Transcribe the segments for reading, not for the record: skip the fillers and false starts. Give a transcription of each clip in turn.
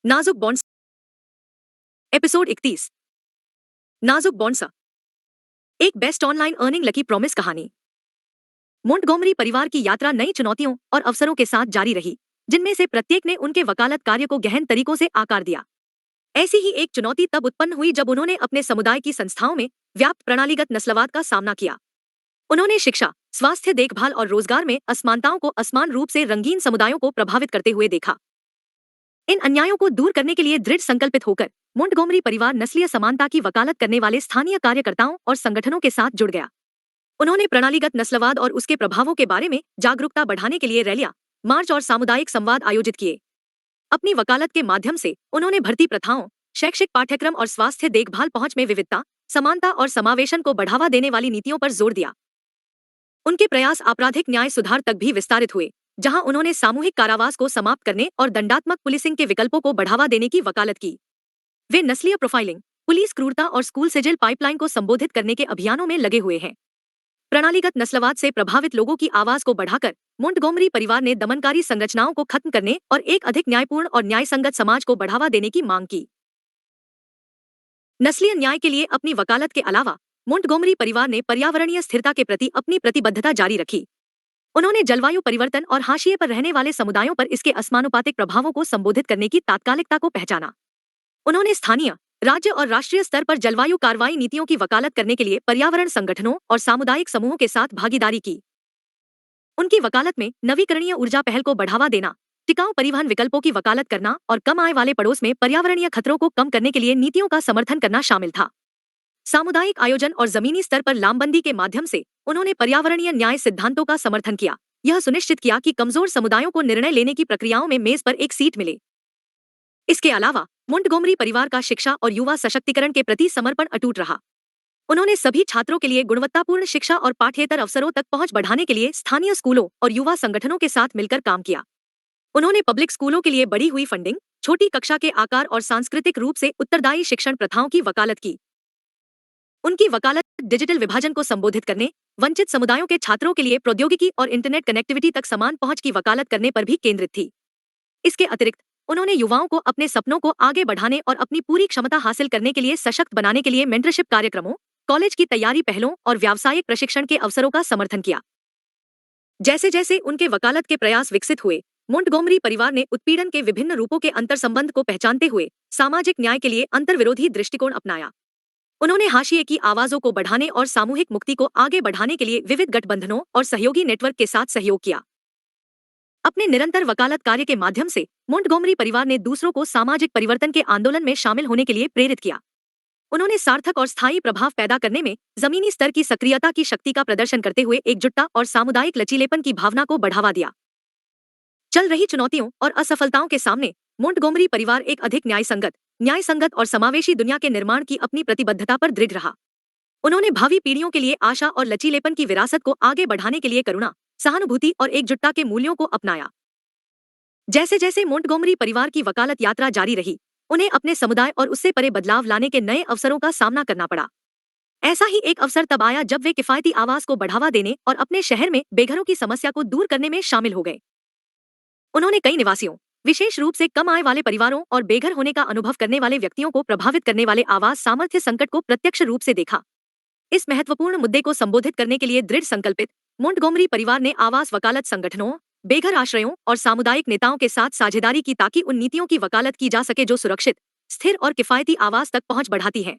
नाजुक bonds. Episode 31। नाजुक bonds. एक best online earning lucky promise कहानी। मोंटगोमरी परिवार की यात्रा नई चुनौतियों और अवसरों के साथ जारी रही, जिनमें से प्रत्येक ने उनके वकालत कार्य को गहन तरीकों से आकार दिया। ऐसी ही एक चुनौती तब उत्पन्न हुई जब उन्होंने अपने समुदाय की संस्थाओं में व्याप्त प्रणालीगत नस्लवाद का सामना किया। उन्होंने शिक्षा, स्वास्थ्य देखभाल और रोजगार में असमानताओं को असमान रूप से रंगीन समुदायों को प्रभावित करते हुए देखा। इन अन्यायों को दूर करने के लिए दृढ़ संकल्पित होकर मोंटगोमरी परिवार नस्लीय समानता की वकालत करने वाले स्थानीय कार्यकर्ताओं और संगठनों के साथ जुड़ गया। उन्होंने प्रणालीगत नस्लवाद और उसके प्रभावों के बारे में जागरूकता बढ़ाने के लिए रैलियां, मार्च और सामुदायिक संवाद आयोजित किए। अपनी वकालत के माध्यम से उन्होंने भर्ती प्रथाओं, शैक्षिक पाठ्यक्रम और स्वास्थ्य देखभाल पहुंच में विविधता, समानता और समावेशन को बढ़ावा देने वाली नीतियों पर जोर दिया। उनके प्रयास आपराधिक न्याय सुधार तक भी विस्तारित हुए, जहां उन्होंने सामूहिक कारावास को समाप्त करने और दंडात्मक पुलिसिंग के विकल्पों को बढ़ावा देने की वकालत की। वे नस्लीय प्रोफाइलिंग, पुलिस क्रूरता और स्कूल सिजिल पाइपलाइन को संबोधित करने के अभियानों में लगे हुए हैं। प्रणालीगत नस्लवाद से प्रभावित लोगों की आवाज को बढ़ाकर मोंटगोमरी परिवार ने दमनकारी संरचनाओं को खत्म करने और एक अधिक न्यायपूर्ण और न्यायसंगत समाज को बढ़ावा देने की मांग की। नस्लीय न्याय के लिए अपनी वकालत के अलावा मोंटगोमरी परिवार ने पर्यावरणीय स्थिरता के प्रति अपनी प्रतिबद्धता जारी रखी। उन्होंने जलवायु परिवर्तन और हाशिए पर रहने वाले समुदायों पर इसके असमानुपातिक प्रभावों को संबोधित करने की तात्कालिकता को पहचाना। उन्होंने स्थानीय, राज्य और राष्ट्रीय स्तर पर जलवायु कार्रवाई नीतियों की वकालत करने के लिए पर्यावरण संगठनों और सामुदायिक समूहों के साथ भागीदारी की। उनकी वकालत में नवीकरणीय ऊर्जा पहल को बढ़ावा देना, टिकाऊ परिवहन विकल्पों की वकालत करना और कम आय वाले पड़ोस में पर्यावरणीय खतरों को कम करने के लिए नीतियों का समर्थन करना शामिल था। सामुदायिक आयोजन और जमीनी स्तर पर लामबंदी के माध्यम से उन्होंने पर्यावरणीय न्याय सिद्धांतों का समर्थन किया, यह सुनिश्चित किया कि कमजोर समुदायों को निर्णय लेने की प्रक्रियाओं में मेज पर एक सीट मिले। इसके अलावा मोंटगोमरी परिवार का शिक्षा और युवा सशक्तिकरण के प्रति समर्पण अटूट रहा। उन्होंने सभी छात्रों के लिए गुणवत्तापूर्ण शिक्षा और पाठ्येतर अवसरों तक पहुंच बढ़ाने के लिए स्थानीय स्कूलों और युवा संगठनों के साथ मिलकर काम किया। उन्होंने पब्लिक स्कूलों के लिए बढ़ी हुई फंडिंग, छोटी कक्षा के आकार और सांस्कृतिक रूप से उत्तरदायी शिक्षण प्रथाओं की वकालत की। उनकी वकालत डिजिटल विभाजन को संबोधित करने, वंचित समुदायों के छात्रों के लिए प्रौद्योगिकी और इंटरनेट कनेक्टिविटी तक समान पहुंच की वकालत करने पर भी केंद्रित थी। इसके अतिरिक्त उन्होंने युवाओं को अपने सपनों को आगे बढ़ाने और अपनी पूरी क्षमता हासिल करने के लिए सशक्त बनाने के लिए मेंटरशिप कार्यक्रमों, कॉलेज की तैयारी पहलों और व्यावसायिक प्रशिक्षण के अवसरों का समर्थन किया। जैसे जैसे उनके वकालत के प्रयास विकसित हुए, मोंटगोमरी परिवार ने उत्पीड़न के विभिन्न रूपों के अंतर्संबंध को पहचानते हुए सामाजिक न्याय के लिए अंतर्विरोधी दृष्टिकोण अपनाया। उन्होंने हाशिए की आवाजों को बढ़ाने और सामूहिक मुक्ति को आगे बढ़ाने के लिए विविध गठबंधनों और सहयोगी नेटवर्क के साथ सहयोग किया। अपने निरंतर वकालत कार्य के माध्यम से मोंटगोमरी परिवार ने दूसरों को सामाजिक परिवर्तन के आंदोलन में शामिल होने के लिए प्रेरित किया। उन्होंने सार्थक और स्थायी प्रभाव पैदा करने में जमीनी स्तर की सक्रियता की शक्ति का प्रदर्शन करते हुए एकजुटता और सामुदायिक लचीलेपन की भावना को बढ़ावा दिया। चल रही चुनौतियों और असफलताओं के सामने मोंटगोमरी परिवार एक अधिक न्यायसंगत और समावेशी दुनिया के निर्माण की अपनी प्रतिबद्धता पर दृढ़ रहा। उन्होंने भावी पीढ़ियों के लिए आशा और लचीलेपन की विरासत को आगे बढ़ाने के लिए करुणा, सहानुभूति और एकजुटता के मूल्यों को अपनाया। जैसे जैसे मोंटगोमरी परिवार की वकालत यात्रा जारी रही, उन्हें अपने समुदाय और उससे परे बदलाव लाने के नए अवसरों का सामना करना पड़ा। ऐसा ही एक अवसर तब आया जब वे किफायती आवास को बढ़ावा देने और अपने शहर में बेघरों की समस्या को दूर करने में शामिल हो गए। उन्होंने कई निवासियों, विशेष रूप से कम आय वाले परिवारों और बेघर होने का अनुभव करने वाले व्यक्तियों को प्रभावित करने वाले आवास सामर्थ्य संकट को प्रत्यक्ष रूप से देखा। इस महत्वपूर्ण मुद्दे को संबोधित करने के लिए दृढ़ संकल्पित मोंटगोमरी परिवार ने आवास वकालत संगठनों, बेघर आश्रयों और सामुदायिक नेताओं के साथ साझेदारी की ताकि उन नीतियों की वकालत की जा सके जो सुरक्षित, स्थिर और किफायती आवास तक पहुंच बढ़ाती हैं।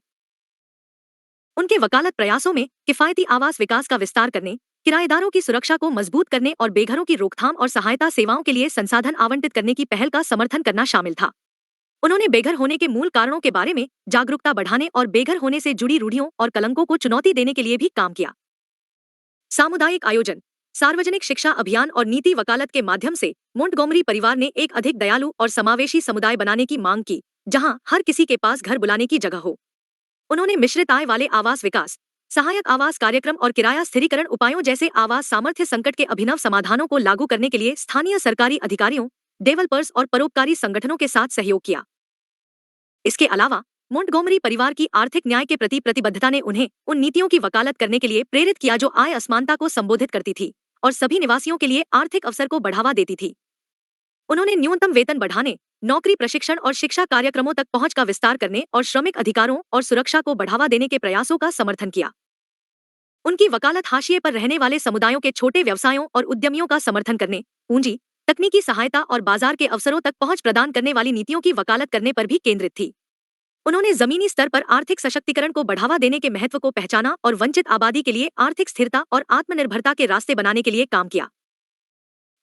उनके वकालत प्रयासों में किफायती आवास विकास का विस्तार करने, किराएदारों की सुरक्षा को मजबूत करने और बेघरों की रोकथाम और सहायता सेवाओं के लिए संसाधन आवंटित करने की पहल का समर्थन करना शामिल था। उन्होंने बेघर होने के मूल कारणों के बारे में जागरूकता बढ़ाने और बेघर होने से जुड़ी रूढ़ियों और कलंकों को चुनौती देने के लिए भी काम किया। सामुदायिक आयोजन, सार्वजनिक शिक्षा अभियान और नीति वकालत के माध्यम से मोंटगोमरी परिवार ने एक अधिक दयालु और समावेशी समुदाय बनाने की मांग की, जहां हर किसी के पास घर बुलाने की जगह हो। उन्होंने मिश्रित आय वाले आवास विकास, सहायक आवास कार्यक्रम और किराया स्थिरीकरण उपायों जैसे आवास सामर्थ्य संकट के अभिनव समाधानों को लागू करने के लिए स्थानीय सरकारी अधिकारियों, डेवलपर्स और परोपकारी संगठनों के साथ सहयोग किया। इसके अलावा मोंटगोमरी परिवार की आर्थिक न्याय के प्रति प्रतिबद्धता ने उन्हें उन नीतियों की वकालत करने के लिए प्रेरित किया जो आय असमानता को संबोधित करती थी और सभी निवासियों के लिए आर्थिक अवसर को बढ़ावा देती थी। उन्होंने न्यूनतम वेतन बढ़ाने, नौकरी प्रशिक्षण और शिक्षा कार्यक्रमों तक पहुंच का विस्तार करने और श्रमिक अधिकारों और सुरक्षा को बढ़ावा देने के प्रयासों का समर्थन किया। उनकी वकालत हाशिए पर रहने वाले समुदायों के छोटे व्यवसायों और उद्यमियों का समर्थन करने, पूंजी, तकनीकी सहायता और बाजार के अवसरों तक पहुंच प्रदान करने वाली नीतियों की वकालत करने पर भी केंद्रित थी। उन्होंने जमीनी स्तर पर आर्थिक सशक्तिकरण को बढ़ावा देने के महत्व को पहचाना और वंचित आबादी के लिए आर्थिक स्थिरता और आत्मनिर्भरता के रास्ते बनाने के लिए काम किया।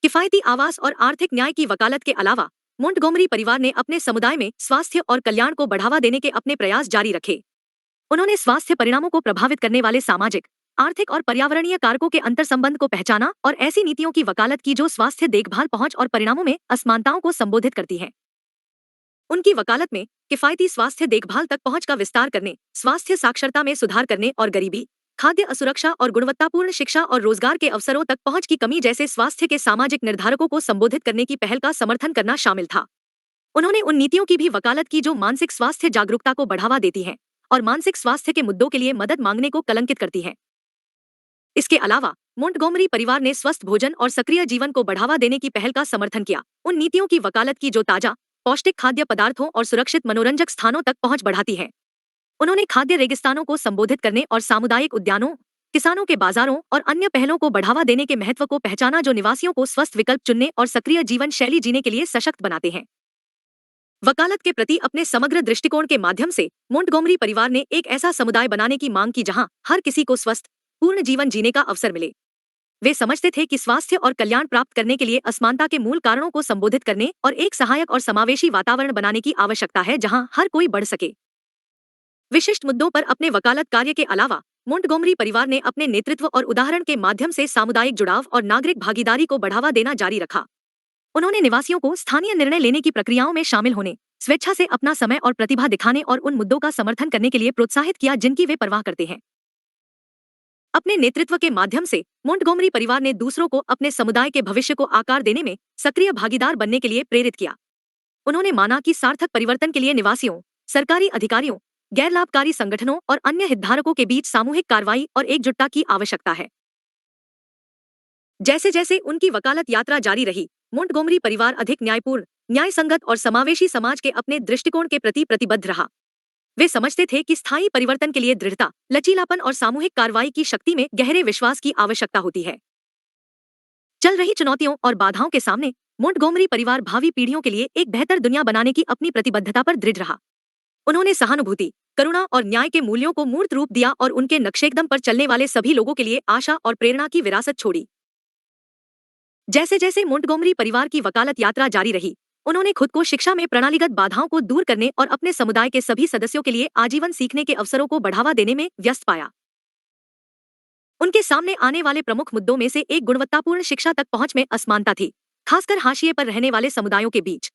किफायती आवास और आर्थिक न्याय की वकालत के अलावा मोंटगोमरी परिवार ने अपने समुदाय में स्वास्थ्य और कल्याण को बढ़ावा देने के अपने प्रयास जारी रखे। उन्होंने स्वास्थ्य परिणामों को प्रभावित करने वाले सामाजिक, आर्थिक और पर्यावरणीय कारकों के अंतर्संबंध को पहचाना और ऐसी नीतियों की वकालत की जो स्वास्थ्य देखभाल पहुंच और परिणामों में असमानताओं को संबोधित करती हैं। उनकी वकालत में किफायती स्वास्थ्य देखभाल तक पहुंच का विस्तार करने, स्वास्थ्य साक्षरता में सुधार करने और गरीबी, खाद्य असुरक्षा और गुणवत्तापूर्ण शिक्षा और रोजगार के अवसरों तक पहुंच की कमी जैसे स्वास्थ्य के सामाजिक निर्धारकों को संबोधित करने की पहल का समर्थन करना शामिल था। उन्होंने उन नीतियों की भी वकालत की जो मानसिक स्वास्थ्य जागरूकता को बढ़ावा देती हैं और मानसिक स्वास्थ्य के मुद्दों के लिए मदद मांगने को कलंकित करती हैं। इसके अलावा मोंटगोमरी परिवार ने स्वस्थ भोजन और सक्रिय जीवन को बढ़ावा देने की पहल का समर्थन किया। उन नीतियों की वकालत की जो ताजा, पौष्टिक खाद्य पदार्थों और सुरक्षित मनोरंजक स्थानों तक पहुंच बढ़ाती है। उन्होंने खाद्य रेगिस्तानों को संबोधित करने और सामुदायिक उद्यानों, किसानों के बाजारों और अन्य पहलों को बढ़ावा देने के महत्व को पहचाना जो निवासियों को स्वस्थ विकल्प चुनने और सक्रिय जीवन शैली जीने के लिए सशक्त बनाते हैं। वकालत के प्रति अपने समग्र दृष्टिकोण के माध्यम से मोंटगोमरी परिवार ने एक ऐसा समुदाय बनाने की मांग की जहां हर किसी को स्वस्थ, पूर्ण जीवन जीने का अवसर मिले। वे समझते थे कि स्वास्थ्य और कल्याण प्राप्त करने के लिए असमानता के मूल कारणों को संबोधित करने और एक सहायक और समावेशी वातावरण बनाने की आवश्यकता है जहां हर कोई बढ़ सके। विशिष्ट मुद्दों पर अपने वकालत कार्य के अलावा मोंटगोमरी परिवार ने अपने नेतृत्व और उदाहरण के माध्यम से सामुदायिक जुड़ाव और नागरिक भागीदारी को बढ़ावा देना जारी रखा। उन्होंने निवासियों को स्थानीय निर्णय लेने की प्रक्रियाओं में शामिल होने, स्वेच्छा से अपना समय और प्रतिभा दिखाने और उन मुद्दों का समर्थन करने के लिए प्रोत्साहित किया जिनकी वे परवाह करते हैं। अपने नेतृत्व के माध्यम से मोंटगोमरी परिवार ने दूसरों को अपने समुदाय के भविष्य को आकार देने में सक्रिय भागीदार बनने के लिए प्रेरित किया। उन्होंने माना कि सार्थक परिवर्तन के लिए निवासियों, सरकारी अधिकारियों, गैर लाभकारी संगठनों और अन्य हितधारकों के बीच सामूहिक कार्रवाई और एकजुटता की आवश्यकता है। जैसे जैसे उनकी वकालत यात्रा जारी रही, मोंटगोमरी परिवार अधिक न्यायपूर्ण, न्यायसंगत और समावेशी समाज के अपने दृष्टिकोण के प्रति प्रतिबद्ध रहा। वे समझते थे कि स्थायी परिवर्तन के लिए दृढ़ता, लचीलापन और सामूहिक कार्रवाई की शक्ति में गहरे विश्वास की आवश्यकता होती है। चल रही चुनौतियों और बाधाओं के सामने मोंटगोमरी परिवार भावी पीढ़ियों के लिए एक बेहतर दुनिया बनाने की अपनी प्रतिबद्धता पर दृढ़ रहा। उन्होंने सहानुभूति, करुणा और न्याय के मूल्यों को मूर्त रूप दिया और उनके नक्शेकदम पर चलने वाले सभी लोगों के लिए आशा और प्रेरणा की विरासत छोड़ी। जैसे जैसे मोंटगोमरी परिवार की वकालत यात्रा जारी रही, उन्होंने खुद को शिक्षा में प्रणालीगत बाधाओं को दूर करने और अपने समुदाय के सभी सदस्यों के लिए आजीवन सीखने के अवसरों को बढ़ावा देने में व्यस्त पाया। उनके सामने आने वाले प्रमुख मुद्दों में से एक गुणवत्तापूर्ण शिक्षा तक पहुंच में असमानता थी, खासकर हाशिए पर रहने वाले समुदायों के बीच।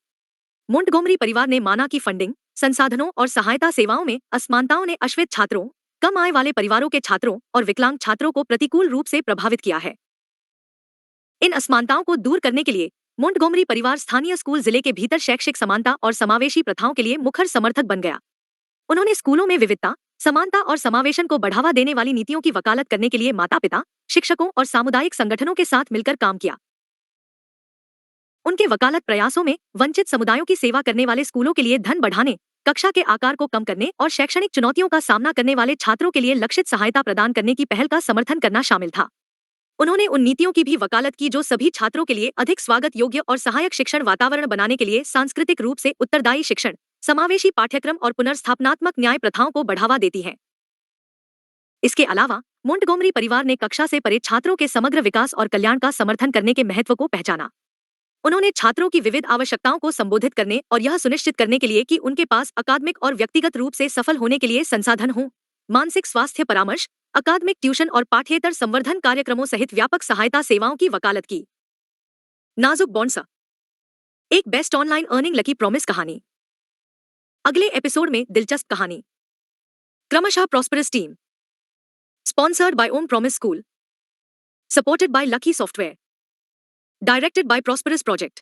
मोंटगोमरी परिवार ने माना कि फंडिंग, संसाधनों और सहायता सेवाओं में असमानताओं ने अश्वेत छात्रों, कम आय वाले परिवारों के छात्रों और विकलांग छात्रों को प्रतिकूल रूप से प्रभावित किया है। इन असमानताओं को दूर करने के लिए मोंटगोमरी परिवार स्थानीय स्कूल जिले के भीतर शैक्षिक समानता और समावेशी प्रथाओं के लिए मुखर समर्थक बन गया। उन्होंने स्कूलों में विविधता, समानता और समावेशन को बढ़ावा देने वाली नीतियों की वकालत करने के लिए माता-पिता, शिक्षकों और सामुदायिक संगठनों के साथ मिलकर काम किया। उनके वकालत प्रयासों में वंचित समुदायों की सेवा करने वाले स्कूलों के लिए धन बढ़ाने, कक्षा के आकार को कम करने और शैक्षणिक चुनौतियों का सामना करने वाले छात्रों के लिए लक्षित सहायता प्रदान करने की पहल का समर्थन करना शामिल था। उन्होंने उन नीतियों की भी वकालत की जो सभी छात्रों के लिए अधिक स्वागत योग्य और सहायक शिक्षण वातावरण बनाने के लिए सांस्कृतिक रूप से उत्तरदायी शिक्षण, समावेशी पाठ्यक्रम और पुनर्स्थापनात्मक न्याय प्रथाओं को बढ़ावा देती हैं। इसके अलावा मोंटगोमरी परिवार ने कक्षा से परे छात्रों के समग्र विकास और कल्याण का समर्थन करने के महत्व को पहचाना। उन्होंने छात्रों की विविध आवश्यकताओं को संबोधित करने और यह सुनिश्चित करने के लिए कि उनके पास अकादमिक और व्यक्तिगत रूप से सफल होने के लिए संसाधन हों, मानसिक स्वास्थ्य परामर्श, अकादमिक ट्यूशन और पाठ्येतर संवर्धन कार्यक्रमों सहित व्यापक सहायता सेवाओं की वकालत की। नाजुक बॉन्ड्स, एक best online earning lucky promise कहानी। अगले एपिसोड में दिलचस्प कहानी। क्रमशः prosperous team, sponsored by Om promise school, supported by lucky software, directed by prosperous project.